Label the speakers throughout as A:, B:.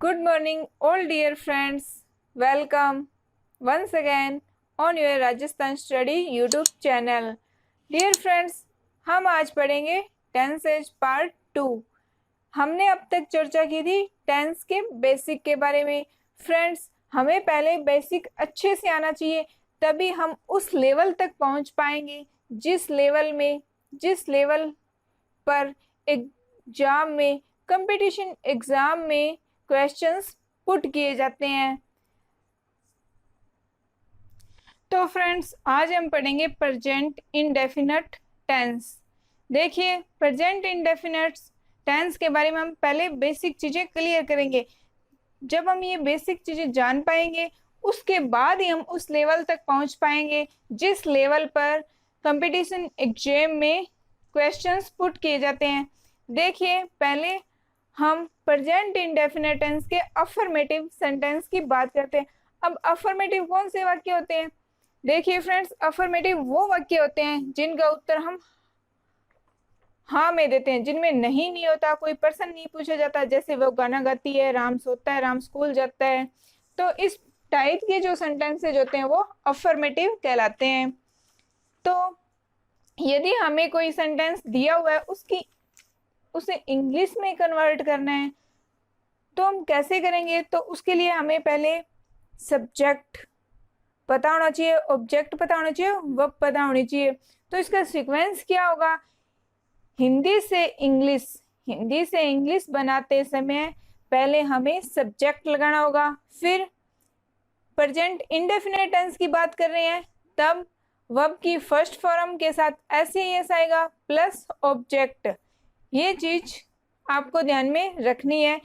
A: Good morning, all dear friends. Welcome once again on your Rajasthan Study YouTube channel. Dear friends, हम आज पढ़ेंगे tense as part 2। हमने अब तक चर्चा की थी टेंस के बेसिक के बारे में। फ्रेंड्स, हमें पहले बेसिक अच्छे से आना चाहिए, तभी हम उस लेवल तक पहुंच पाएंगे जिस लेवल पर एग्जाम में, कंपटीशन एग्जाम में क्वेश्चंस पुट किए जाते हैं। तो फ्रेंड्स, आज हम पढ़ेंगे प्रेजेंट इंडेफिनिट टेंस। देखिए, प्रेजेंट इंडेफिनिट टेंस के बारे में हम पहले बेसिक चीजें क्लियर करेंगे। जब हम ये बेसिक चीजें जान पाएंगे, उसके बाद ही हम उस लेवल तक पहुंच पाएंगे जिस लेवल पर कंपटीशन एग्जाम में क्वेश्चंस पुट किए जाते हैं। देखिए, पहले हम प्रेजेंट इंडेफिनिट टेंस के अफर्मेटिव सेंटेंस की बात करते हैं। अब अफर्मेटिव कौन से वाक्य होते हैं? देखिए फ्रेंड्स, अफर्मेटिव वो वाक्य होते हैं जिनका उत्तर हम हाँ में देते हैं, जिनमें नहीं होता, कोई पर्सन नहीं पूछा जाता। जैसे वो गाना गाती है, राम सोता है, राम स्कूल जाता है। तो इस टाइप के जो सेंटेंसेज होते हैं वो अफर्मेटिव कहलाते हैं। तो यदि हमें कोई सेंटेंस दिया हुआ है, उसे इंग्लिश में कन्वर्ट करना है, तो हम कैसे करेंगे? तो उसके लिए हमें पहले सब्जेक्ट पता होना चाहिए, ऑब्जेक्ट पता होना चाहिए, वर्ब पता होनी चाहिए। तो इसका सीक्वेंस क्या होगा? हिंदी से इंग्लिश बनाते समय पहले हमें सब्जेक्ट लगाना होगा। फिर प्रेजेंट इंडेफिनिट टेंस की बात कर रहे हैं, तब वर्ब की फर्स्ट फॉर्म के साथ एस आएगा प्लस ऑब्जेक्ट। ये चीज आपको ध्यान में रखनी है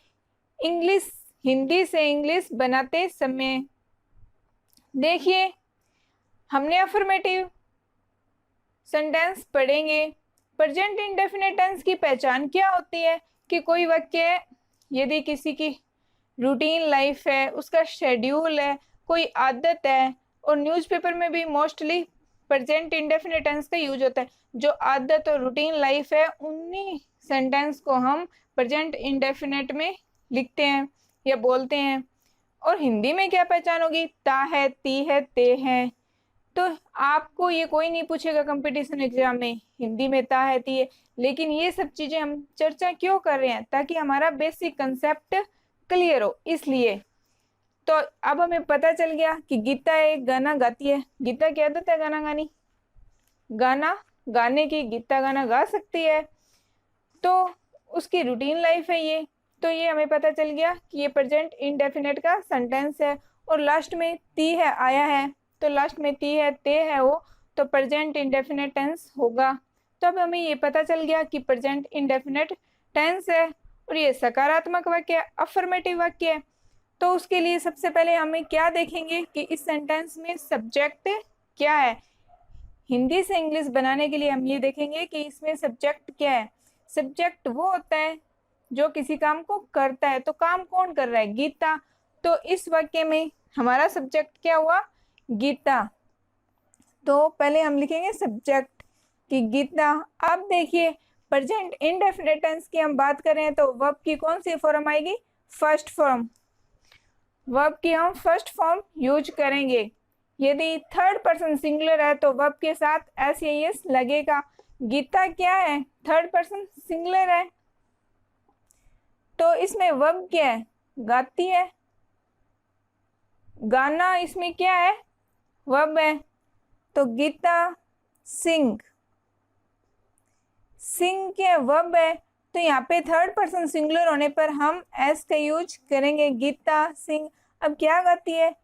A: हिंदी से इंग्लिश बनाते समय। देखिए, हमने अफर्मेटिव सेंटेंस पढ़ेंगे। प्रेजेंट इंडेफिनिट टेंस की पहचान क्या होती है? कि कोई वाक्य यदि किसी की रूटीन लाइफ है, उसका शेड्यूल है, कोई आदत है, और न्यूज़पेपर में भी मोस्टली प्रेजेंट इंडेफिनिट टेंस का यूज होता है। जो आदत और रूटीन लाइफ है, उन्हीं सेंटेंस को हम प्रेजेंट इंडेफिनिट में लिखते हैं या बोलते हैं। और हिंदी में क्या पहचान होगी? ता है, ती है, ते है। तो आपको ये कोई नहीं पूछेगा कंपटीशन एग्जाम में हिंदी में ता है, ती है। लेकिन ये सब चीजें हम चर्चा क्यों कर रहे हैं? ताकि हमारा बेसिक कंसेप्ट क्लियर हो, इसलिए। तो अब हमें पता चल गया कि गीता एक गाना गाती है। गीता क्या आदत है गाना गाने की। गीता गाना गा सकती है, तो उसकी रूटीन लाइफ है ये। तो ये हमें पता चल गया कि ये प्रेजेंट इंडेफिनिट का सेंटेंस है। और लास्ट में ती है आया है, तो लास्ट में ती है, ते है वो, तो प्रेजेंट इंडेफिनिट टेंस होगा। तो अब हमें ये पता चल गया कि प्रेजेंट इंडेफिनिट टेंस है और ये सकारात्मक वाक्य, अफर्मेटिव वाक्य है। तो उसके लिए सबसे पहले हमें क्या देखेंगे कि इस सेंटेंस में सब्जेक्ट क्या है। हिंदी से इंग्लिश बनाने के लिए हम ये देखेंगे कि इसमें सब्जेक्ट क्या है। सब्जेक्ट वो होता है जो किसी काम को करता है। तो काम कौन कर रहा है? गीता। तो इस वाक्य में हमारा सब्जेक्ट क्या हुआ? गीता। तो पहले हम लिखेंगे सब्जेक्ट कि गीता। अब देखिए, प्रेजेंट इंडेफिनिट टेंस की हम बात करें तो वर्ब की कौन सी फॉर्म आएगी? First form. वर्ब की हम फर्स्ट फॉर्म यूज करेंगे। यदि थर्ड पर्सन सिंगुलर है तो वर्ब के साथ एस लगेगा। गीता क्या है? थर्ड पर्सन सिंगुलर है, तो इसमें वर्ब क्या है? गाती है। गाना इसमें क्या है? वर्ब है। तो गीता सिंग क्या वर्ब है। तो यहाँ पे थर्ड पर्सन सिंगुलर होने पर हम एस का यूज करेंगे, गीता सिंग। अब क्या गाती है?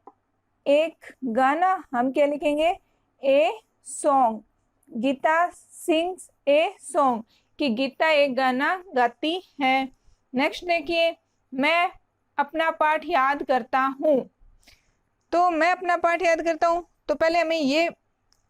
A: एक गाना। हम क्या लिखेंगे? A song. Gita sings a song, कि गीता एक गाना गाती है। नेक्स्ट देखिए, मैं अपना पाठ याद करता हूँ। तो मैं अपना पाठ याद करता हूँ, तो पहले हमें ये,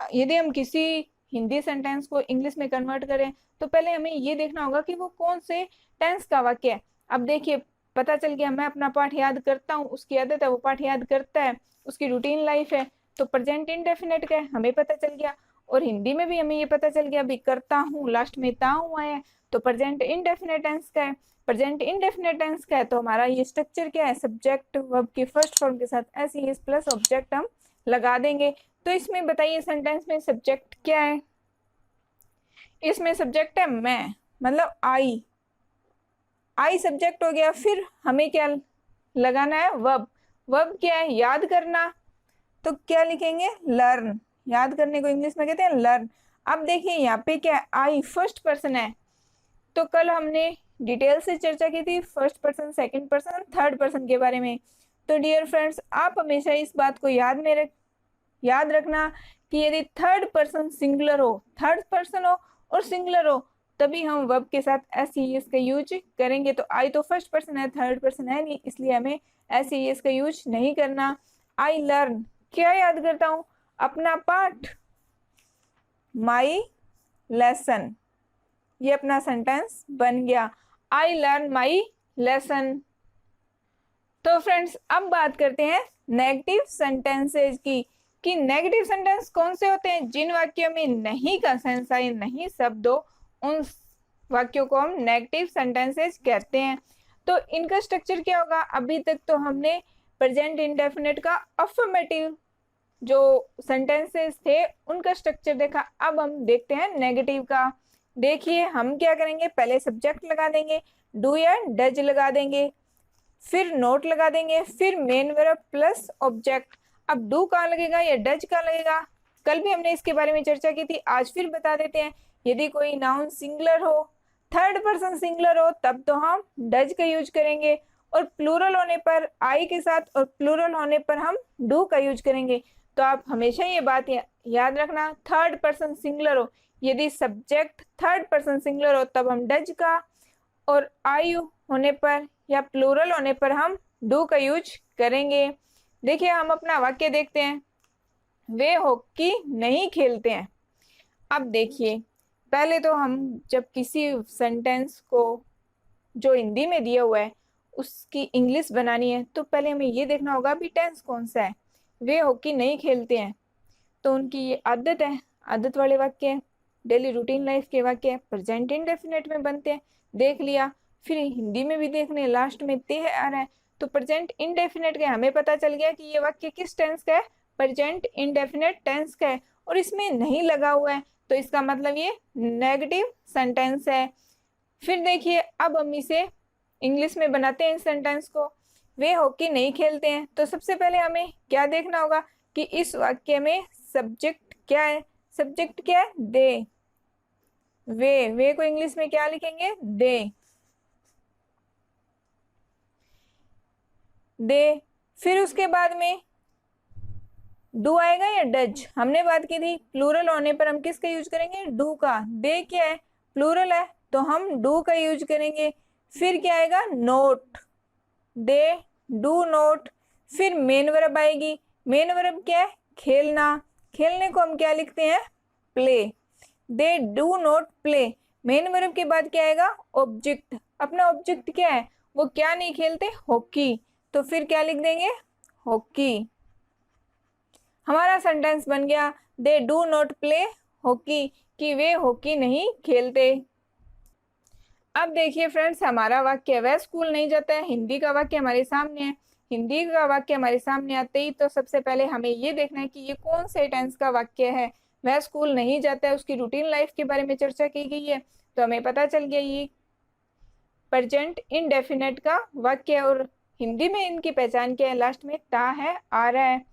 A: यदि हम किसी हिंदी सेंटेंस को इंग्लिश में कन्वर्ट करें, तो पहले हमें ये देखना होगा कि वो कौन से टेंस का वाक्य है। अब देखिए, पता चल गया, मैं अपना पाठ याद करता हूँ, उसकी आदत है, वो पाठ याद करता है, उसकी रूटीन लाइफ है, तो प्रेजेंट इंडेफिनिट का है, हमें पता चल गया। और हिंदी में भी हमें ये पता चल गया अभी करता हूँ लास्ट में ता हूँ आया है तो प्रेजेंट इंडेफिनिट टेंस का है। प्रेजेंट इंडेफिनिट टेंस का है तो हमारा ये स्ट्रक्चर क्या है, सब्जेक्ट वर्ब की फर्स्ट फॉर्म के साथ S E S plus object हम लगा देंगे। तो इसमें बताइए सेंटेंस में सब्जेक्ट क्या है, इसमें सब्जेक्ट है मैं, मतलब आई सब्जेक्ट हो गया। फिर हमें क्या लगाना है, वर्ब। वर्ब क्या है, याद करना, तो क्या लिखेंगे, लर्न। याद करने को इंग्लिश में कहते हैं लर्न। अब देखिए यहाँ पे क्या है, आई फर्स्ट पर्सन है, तो कल हमने डिटेल से चर्चा की थी first person, second person, third person के बारे में। तो डियर फ्रेंड्स, आप हमेशा इस बात को याद रखना कि यदि थर्ड पर्सन सिंगुलर हो, थर्ड पर्सन हो और सिंगुलर हो, तभी हम वर्ब के साथ एस ई एस का यूज करेंगे। तो आई तो फर्स्ट पर्सन है, थर्ड पर्सन है नहीं, इसलिए हमें एस ई एस का यूज नहीं करना। आई लर्न, क्या याद करता हूँ, अपना पाठ, माई लेसन, ये अपना सेंटेंस बन गया, आई लर्न माई लेसन। तो फ्रेंड्स अब बात करते हैं नेगेटिव सेंटेंसेज की, कि नेगेटिव सेंटेंस कौन से होते हैं, जिन वाक्यों में नहीं का सेंस आए, नहीं शब्द हो, उन वाक्यों को हम नेगेटिव सेंटेंसेज कहते हैं। तो इनका स्ट्रक्चर क्या होगा, अभी तक तो हमने प्रेजेंट इंडेफिनिट का अफर्मेटिव जो सेंटेंसेस थे उनका स्ट्रक्चर देखा, अब हम देखते हैं नेगेटिव का। देखिए हम क्या करेंगे, पहले सब्जेक्ट लगा देंगे, डू या डज लगा देंगे, फिर नोट लगा देंगे, फिर मेन वर्ब प्लस ऑब्जेक्ट। अब डू कहाँ लगेगा या डज कहाँ लगेगा, कल भी हमने इसके बारे में चर्चा की थी, आज फिर बता देते हैं। यदि कोई नाउन सिंगुलर हो, थर्ड पर्सन सिंगुलर हो, तब तो हम डज का यूज करेंगे, और प्लूरल होने पर आई के साथ और प्लूरल होने पर हम डू का यूज करेंगे। तो आप हमेशा ये बात याद रखना, थर्ड पर्सन सिंगुलर हो, यदि सब्जेक्ट थर्ड पर्सन सिंगुलर हो तब हम डज का, और आई होने पर या प्लूरल होने पर हम डू का यूज करेंगे। देखिए हम अपना वाक्य देखते हैं, वे हॉकी नहीं खेलते हैं। अब देखिए पहले तो हम जब किसी सेंटेंस को जो हिंदी में दिया हुआ है उसकी इंग्लिश बनानी है, तो पहले हमें ये देखना होगा अभी टेंस कौन सा है। वे हॉकी नहीं खेलते हैं, तो उनकी ये आदत है, आदत वाले वाक्य है, डेली रूटीन लाइफ के वाक्य है, प्रेजेंट इंडेफिनिट में बनते हैं, देख लिया। फिर हिंदी में भी देखने, लास्ट में ते आ रहा है, तो प्रेजेंट इंडेफिनिट का हमें पता चल गया कि ये वाक्य किस टेंस का है, प्रेजेंट इंडेफिनिट टेंस का है, और इसमें नहीं लगा हुआ है, तो इसका मतलब ये नेगेटिव सेंटेंस है। फिर देखिए अब हम इसे इंग्लिश में बनाते हैं इस सेंटेंस को, वे हॉकी नहीं खेलते हैं। तो सबसे पहले हमें क्या देखना होगा कि इस वाक्य में सब्जेक्ट क्या है, सब्जेक्ट क्या है, दे। वे को इंग्लिश में क्या लिखेंगे, दे। फिर उसके बाद में डू आएगा या डज, हमने बात की थी प्लूरल होने पर हम किसका यूज करेंगे, डू का। दे क्या है, प्लूरल है, तो हम डू का यूज करेंगे। फिर क्या आएगा, नोट, दे डू नोट। फिर मेन वर्ब आएगी, मेन वर्ब क्या है, खेलना, खेलने को हम क्या लिखते हैं, play. They do not play, main verb के बाद क्या आएगा, ऑब्जेक्ट। अपना ऑब्जेक्ट क्या है, वो क्या नहीं खेलते, हॉकी, तो फिर क्या लिख देंगे, हॉकी। हमारा सेंटेंस बन गया, they do not play hockey, कि वे हॉकी नहीं खेलते। अब देखिए फ्रेंड्स, हमारा वाक्य वह स्कूल नहीं जाता है, हिंदी का वाक्य हमारे सामने है। हिंदी का वाक्य हमारे सामने आते ही तो सबसे पहले हमें ये देखना है कि ये कौन से टेंस का वाक्य है। वह स्कूल नहीं जाता है, उसकी रूटीन लाइफ के बारे में चर्चा की गई है, तो हमें पता चल गया ये प्रेजेंट इंडेफिनिट का वाक्य है, और हिंदी में इनकी पहचान क्या है, लास्ट में ता है, आ रहा है,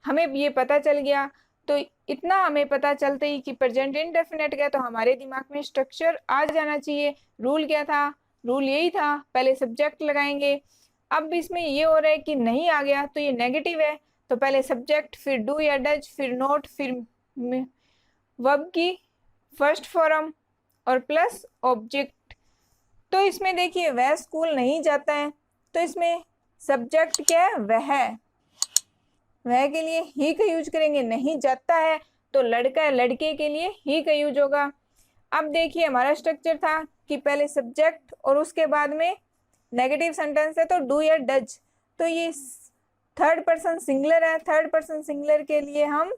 A: हमें ये पता चल गया। तो इतना हमें पता चलते ही कि प्रेजेंट इंडेफिनिट का, तो हमारे दिमाग में स्ट्रक्चर आ जाना चाहिए। रूल क्या था, रूल यही था, पहले सब्जेक्ट लगाएंगे। अब इसमें ये हो रहा है कि नहीं आ गया, तो ये नेगेटिव है, तो पहले सब्जेक्ट, फिर डू या डज, फिर नोट, फिर वर्ब की फर्स्ट फॉर्म और प्लस ऑब्जेक्ट। तो इसमें देखिए वह स्कूल नहीं जाता है, तो इसमें सब्जेक्ट क्या है, वह के लिए ही का यूज करेंगे, नहीं जाता है तो लड़का है, लड़के के लिए ही का यूज होगा। अब देखिए हमारा स्ट्रक्चर था कि पहले सब्जेक्ट और उसके बाद में नेगेटिव सेंटेंस है तो डू या डज, तो ये थर्ड पर्सन सिंगुलर है, थर्ड पर्सन सिंगुलर के लिए हम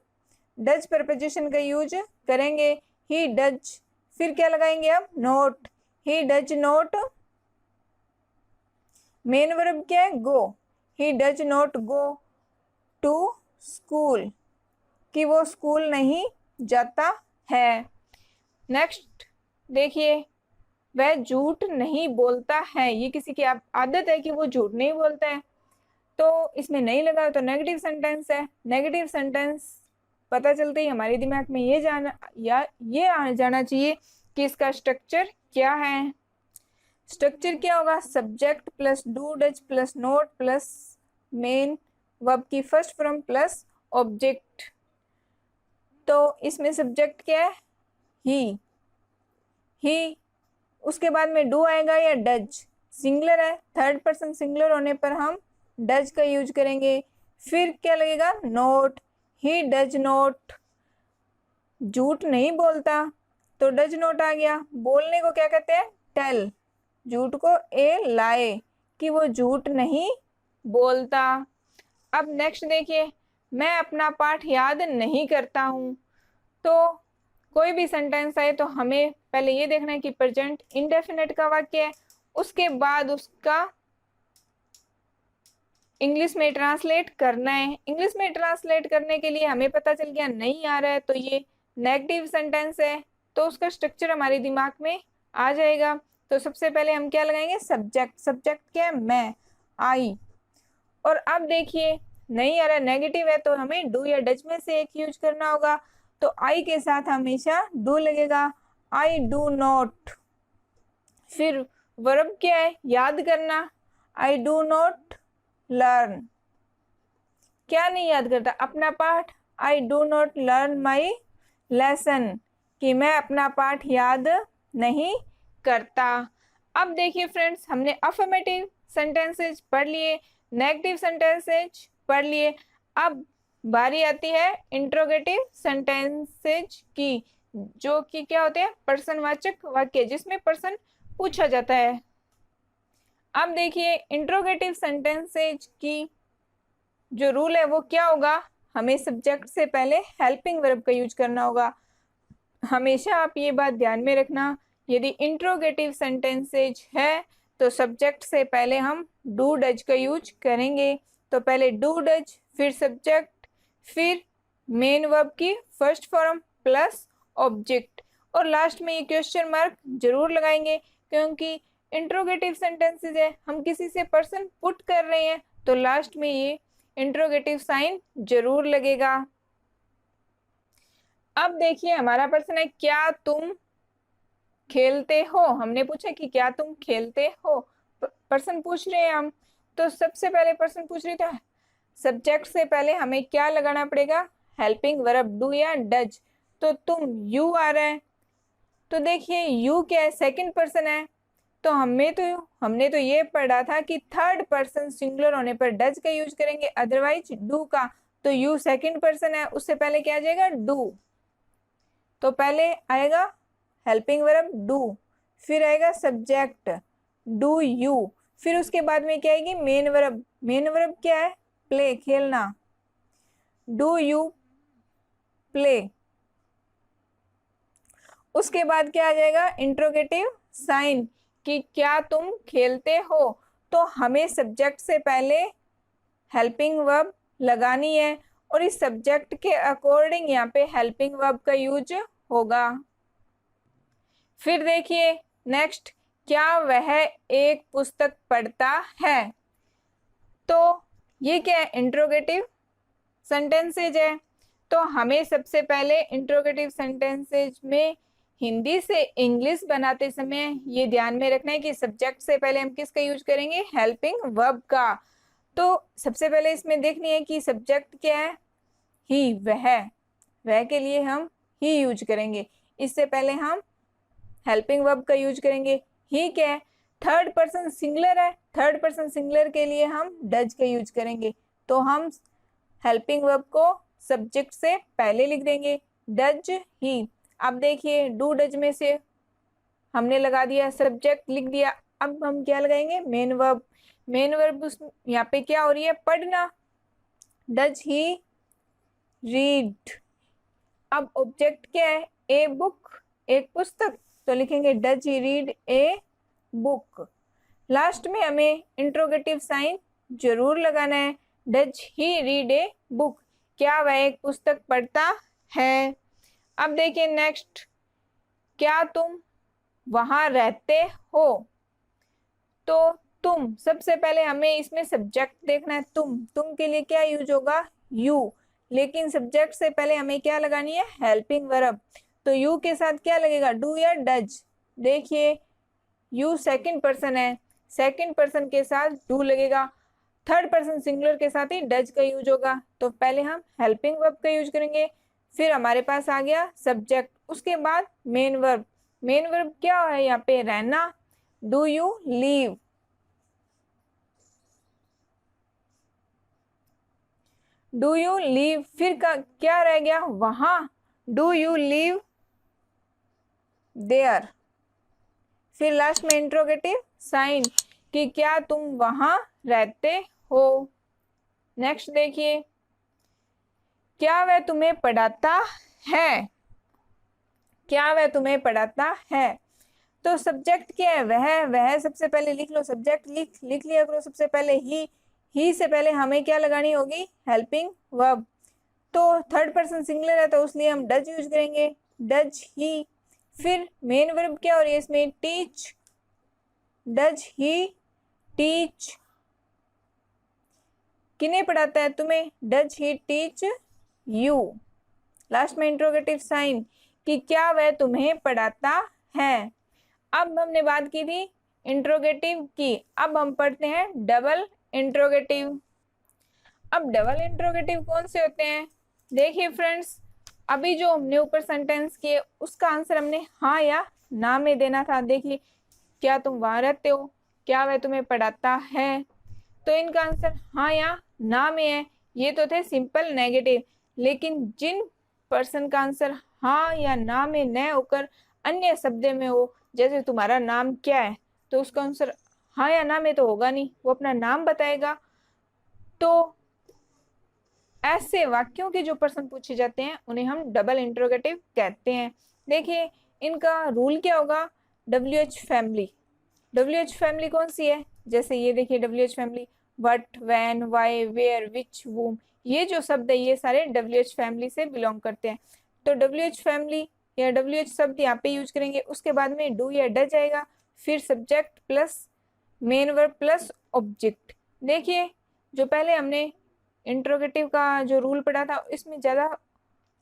A: डज प्रपोजिशन का यूज करेंगे ही डज, फिर क्या लगाएंगे अब not, he does not, main verb क्या है go, he does not go to school, कि वो स्कूल नहीं जाता है। नेक्स्ट देखिए, वह झूठ नहीं बोलता है, ये किसी की आदत है कि वो झूठ नहीं बोलता है, तो इसमें नहीं लगा तो नेगेटिव सेंटेंस है। नेगेटिव सेंटेंस पता चलते ही हमारे दिमाग में ये आ जाना चाहिए कि इसका स्ट्रक्चर क्या है। स्ट्रक्चर क्या होगा, subject plus do does plus note plus main verb की फर्स्ट फॉर्म प्लस ऑब्जेक्ट। तो इसमें सब्जेक्ट क्या है ही, उसके बाद में डू आएगा या डज, सिंगुलर है, थर्ड पर्सन सिंगुलर होने पर हम डज का यूज करेंगे। फिर क्या लगेगा नोट, ही डज नोट, झूठ नहीं बोलता तो डज नोट आ गया। बोलने को क्या कहते हैं टेल, झूठ को ए लाए, कि वो झूठ नहीं बोलता। अब नेक्स्ट देखिए, मैं अपना पाठ याद नहीं करता हूँ, तो कोई भी सेंटेंस आए तो हमें पहले ये देखना है कि प्रेजेंट इंडेफिनिट का वाक्य है, उसके बाद उसका इंग्लिश में ट्रांसलेट करना है। इंग्लिश में ट्रांसलेट करने के लिए हमें पता चल गया नहीं आ रहा है तो ये नेगेटिव सेंटेंस है, तो उसका स्ट्रक्चर हमारे दिमाग में आ जाएगा। तो सबसे पहले हम क्या लगाएंगे सब्जेक्ट, सब्जेक्ट क्या है मैं, आई। और अब देखिए नहीं आ रहा नेगेटिव है तो हमें डू या डज में से एक यूज करना होगा, तो आई के साथ हमेशा डू लगेगा, आई डू नॉट। फिर वर्ब क्या है याद करना, आई डू नॉट लर्न, क्या नहीं याद करता अपना पाठ, I do not learn my lesson, कि मैं अपना पाठ याद नहीं करता। अब देखिए फ्रेंड्स, हमने अफर्मेटिव सेंटेंसेज पढ़ लिए, नेगेटिव सेंटेंसेज पढ़ लिए, अब बारी आती है इंट्रोगेटिव सेंटेंसेज की, जो कि क्या होते हैं प्रश्नवाचक वाक्य, जिसमें प्रश्न पूछा जाता है। अब देखिए इंट्रोगेटिव सेंटेंसेज की जो रूल है वो क्या होगा, हमें सब्जेक्ट से पहले हेल्पिंग वर्ब का यूज करना होगा। हमेशा आप ये बात ध्यान में रखना, यदि इंट्रोगेटिव सेंटेंसेज है तो सब्जेक्ट से पहले हम डू डज का यूज करेंगे। तो पहले डू डज, फिर सब्जेक्ट, फिर मेन वर्ब की फर्स्ट फॉर्म प्लस ऑब्जेक्ट, और लास्ट में ये क्वेश्चन मार्क जरूर लगाएंगे, क्योंकि इंट्रोगेटिव सेंटेंसेज है, हम किसी से पर्सन पुट कर रहे हैं तो लास्ट में ये इंट्रोगेटिव साइन जरूर लगेगा। अब देखिए हमारा प्रश्न है क्या तुम खेलते हो, हमने पूछा कि क्या तुम खेलते हो, पर्सन पूछ रहे हैं हम, तो सबसे पहले पर्सन पूछ रहे थे, सब्जेक्ट से पहले हमें क्या लगाना पड़ेगा हेल्पिंग वर्ब डू या डज, तो तुम यू आ रहा है, तो देखिए यू क्या है सेकंड पर्सन है, तो हमने तो ये पढ़ा था कि थर्ड पर्सन सिंगुलर होने पर डज का यूज करेंगे, अदरवाइज डू का, तो यू सेकंड पर्सन है, उससे पहले क्या आ जाएगा डू, तो पहले आएगा हेल्पिंग वर्ब डू, फिर आएगा सब्जेक्ट डू यू, फिर उसके बाद में क्या आएगी मेन वर्ब, मेन वर्ब क्या है प्ले खेलना, डू यू प्ले, उसके बाद क्या आ जाएगा इंट्रोगेटिव साइन, कि क्या तुम खेलते हो, तो हमें सब्जेक्ट से पहले हेल्पिंग वर्ब लगानी है, और इस सब्जेक्ट के अकॉर्डिंग यहाँ पे हेल्पिंग वर्ब का यूज होगा। फिर देखिए नेक्स्ट, क्या वह एक पुस्तक पढ़ता है, तो ये क्या है इंट्रोगेटिव सेंटेंसेज है, तो हमें सबसे पहले इंट्रोगेटिव सेंटेंसेज में हिंदी से इंग्लिश बनाते समय ये ध्यान में रखना है कि सब्जेक्ट से पहले हम किसका यूज करेंगे हेल्पिंग वर्ब का। तो सबसे पहले इसमें देखनी है कि सब्जेक्ट क्या है ही, वह के लिए हम ही यूज करेंगे, इससे पहले हम हेल्पिंग वर्ब का यूज करेंगे। ही क्या है थर्ड पर्सन सिंगुलर है, थर्ड पर्सन सिंगुलर के लिए हम डज का यूज करेंगे, तो हम हेल्पिंग वर्ब को सब्जेक्ट से पहले लिख देंगे डज ही। अब देखिए डू डज में से हमने लगा दिया सब्जेक्ट लिख दिया, अब हम क्या लगाएंगे मेन वर्ब, मेन वर्ब यहाँ पे क्या हो रही है पढ़ना, डज ही रीड, अब ऑब्जेक्ट क्या है ए बुक, एक पुस्तक, तो लिखेंगे does he read a book. Last में हमें इंट्रोगेटिव साइन जरूर लगाना है, does he read a book, क्या वह एक पुस्तक पढ़ता है। अब देखिए नेक्स्ट, क्या तुम वहां रहते हो, तो तुम, सबसे पहले हमें इसमें सब्जेक्ट देखना है, तुम के लिए क्या यूज होगा, यू, लेकिन सब्जेक्ट से पहले हमें क्या लगानी है, हेल्पिंग वर्ब, तो यू के साथ क्या लगेगा, डू या डज। देखिए यू सेकंड पर्सन है, सेकंड पर्सन के साथ डू लगेगा, थर्ड पर्सन सिंगुलर के साथ ही डज का यूज होगा, तो पहले हम हेल्पिंग वर्ब का यूज करेंगे, फिर हमारे पास आ गया सब्जेक्ट, उसके बाद मेन वर्ब। मेन वर्ब क्या है यहाँ पे, रहना, do you leave, do you leave, फिर का क्या रह गया, वहां, डू यू लीव देयर, फिर लास्ट में इंट्रोगेटिव साइन कि क्या तुम वहां रहते हो। नेक्स्ट देखिए, क्या वह तुम्हें पढ़ाता है, क्या वह तुम्हें पढ़ाता है, तो सब्जेक्ट क्या है, वह सबसे पहले लिख लो, सब्जेक्ट लिख लिया करो सबसे पहले, ही से पहले हमें क्या लगानी होगी, हेल्पिंग वर्ब, तो थर्ड पर्सन सिंगुलर है तो उसलिए हम डज यूज करेंगे, डज ही, फिर मेन वर्ब क्या हो रही है इसमें, टीच, डज ही टीच, किन्हें पढ़ाता है, तुम्हें, does he teach you, last में इंट्रोगेटिव साइन कि क्या वह तुम्हें पढ़ाता है। अब हमने बात की थी इंट्रोगेटिव की, अब हम पढ़ते हैं डबल इंट्रोगेटिव। अब डबल इंट्रोगेटिव कौन से होते हैं, देखिए फ्रेंड्स, अभी जो हमने ऊपर सेंटेंस किए उसका आंसर हमने हाँ या ना में देना था। देखिए, क्या तुम वहां रहते हो, क्या वह तुम्हें पढ़ाता है, तो इनका आंसर हाँ या ना में है। ये तो थे सिंपल नेगेटिव, लेकिन जिन पर्सन का आंसर हाँ या ना में न होकर अन्य शब्द में हो, जैसे तुम्हारा नाम क्या है, तो उसका आंसर हाँ या ना में तो होगा नहीं, वो अपना नाम बताएगा। तो ऐसे वाक्यों के जो प्रश्न पूछे जाते हैं उन्हें हम डबल इंट्रोगेटिव कहते हैं। देखिए इनका रूल क्या होगा, WH फैमिली, WH फैमिली कौन सी है, जैसे ये देखिए WH family, what, when, why, where, which, whom, ये जो शब्द है ये सारे WH फैमिली से बिलोंग करते हैं। तो WH फैमिली या WH शब्द यहाँ पे यूज करेंगे, उसके बाद में डू या डज आएगा, फिर subject plus main verb plus object. देखिए जो पहले हमने इंट्रोगेटिव का जो रूल पढ़ा था इसमें ज्यादा,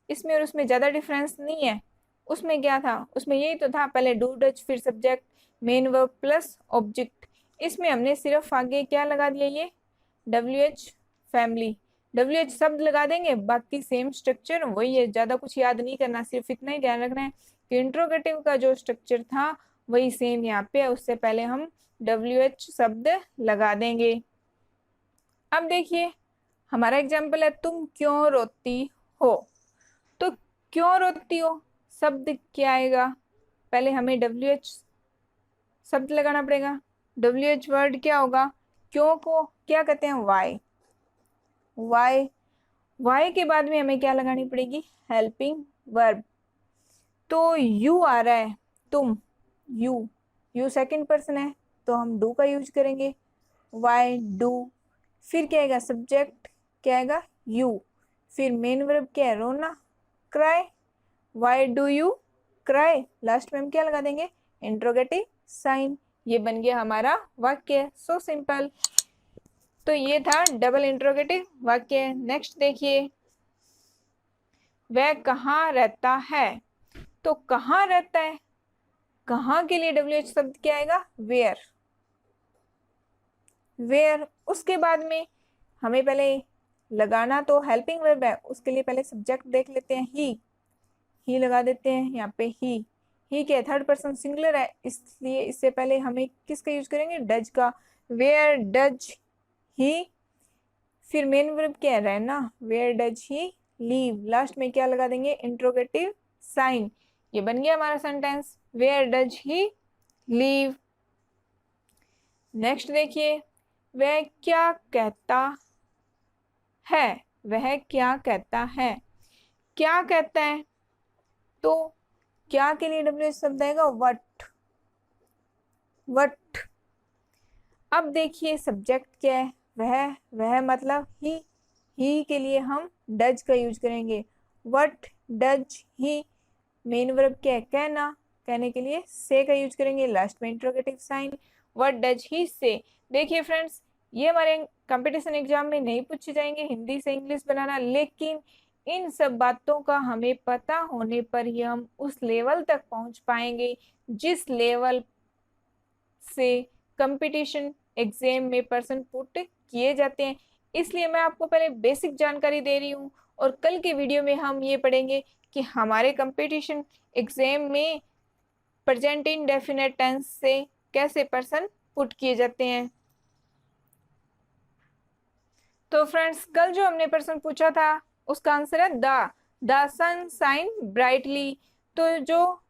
A: इसमें और उसमें ज्यादा डिफरेंस नहीं है। उसमें क्या था, उसमें यही तो था, पहले डू डज फिर subject main verb plus object. इसमें हमने सिर्फ आगे क्या लगा दिया, ये WH फैमिली, WH शब्द लगा देंगे, बाकी सेम स्ट्रक्चर वही है, ज्यादा कुछ याद नहीं करना, सिर्फ इतना ही ध्यान रखना है कि इंट्रोगेटिव का जो स्ट्रक्चर था वही सेम यहाँ पे है, उससे पहले हम WH शब्द लगा देंगे। अब देखिए हमारा एग्जाम्पल है, तुम क्यों रोती हो, तो क्यों रोती हो शब्द क्या आएगा, पहले हमें WH शब्द लगाना पड़ेगा, WH वर्ड क्या होगा, क्यों को क्या कहते हैं, वाई, वाई के बाद में हमें क्या लगानी पड़ेगी, हेल्पिंग वर्ब, तो यू आ रहा है, तुम, यू सेकंड पर्सन है तो हम डू का यूज करेंगे, वाई डू, फिर क्या आएगा सब्जेक्ट, क्या आएगा यू, फिर मेन वर्ब क्या है, रोना, cry, why do you cry, last में हम क्या लगा देंगे, इंट्रोगेटिव साइन। ये बन गया हमारा वाक्य, सो सिंपल। तो ये था डबल इंट्रोगेटिव वाक्य। नेक्स्ट देखिए, वह कहाँ रहता है, तो कहाँ रहता है, कहाँ के लिए WH शब्द क्या आएगा, वेयर, वेयर। उसके बाद में हमें पहले लगाना तो हेल्पिंग वर्ब है, उसके लिए पहले सब्जेक्ट देख लेते हैं, ही लगा देते हैं यहाँ पे, ही क्या थर्ड पर्सन सिंगुलर है, इसलिए इससे पहले हमें किसका यूज करेंगे, डज का, वेयर डज ही, फिर मेन वर्ब क्या है, रहना, where does he live, last में क्या लगा देंगे, इंट्रोगेटिव साइन। ये बन गया हमारा sentence, where does he live. Next देखिए, वह क्या कहता है, वह क्या कहता है, क्या कहता है, तो क्या के लिए डब्ल्यू शब्द आएगा? What, what. अब देखिए सब्जेक्ट क्या है? वह मतलब ही के लिए हम डज का यूज करेंगे। What does he. Main verb क्या है? कहना, कहने के लिए से का यूज करेंगे, लास्ट में interrogative sign. What does he say. देखिए फ्रेंड्स, ये हमारे कंपटीशन एग्जाम में नहीं पूछे जाएंगे, हिंदी से इंग्लिश बनाना, लेकिन इन सब बातों का हमें पता होने पर ही हम उस लेवल तक पहुंच पाएंगे जिस लेवल से कंपटीशन एग्जाम में पर्सन पुट किए जाते हैं। इसलिए मैं आपको पहले बेसिक जानकारी दे रही हूँ, और कल के वीडियो में हम ये पढ़ेंगे कि हमारे कंपटीशन एग्जाम में प्रेजेंट इंडेफिनिट टेंस से कैसे पर्सन पुट किए जाते हैं। तो फ्रेंड्स, कल जो हमने प्रश्न पूछा था उसका आंसर है द सन शाइन ब्राइटली। तो जो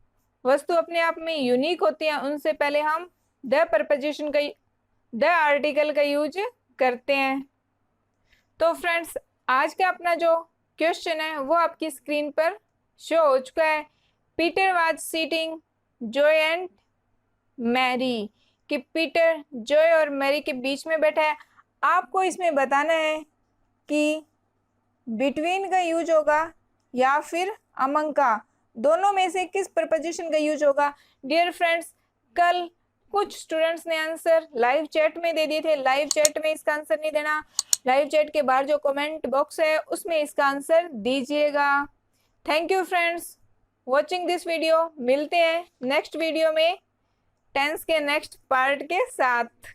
A: वस्तु अपने आप में यूनिक होती है उनसे पहले हम द प्रपोजिशन का, द आर्टिकल का यूज करते हैं। तो फ्रेंड्स, आज का अपना जो क्वेश्चन है वो आपकी स्क्रीन पर शो हो चुका है। Peter was sitting Joy and Mary, कि पीटर जॉय और मैरी के बीच में बैठा है। आपको इसमें बताना है कि बिटवीन का यूज होगा या फिर अमंग का, दोनों में से किस प्रपोजिशन का यूज होगा। डियर फ्रेंड्स, कल कुछ स्टूडेंट्स ने आंसर लाइव चैट में दे दिए थे। लाइव चैट में इसका आंसर नहीं देना, लाइव चैट के बाहर जो कमेंट बॉक्स है उसमें इसका आंसर दीजिएगा। Thank you friends watching this video. मिलते हैं नेक्स्ट वीडियो में टेंस के नेक्स्ट पार्ट के साथ।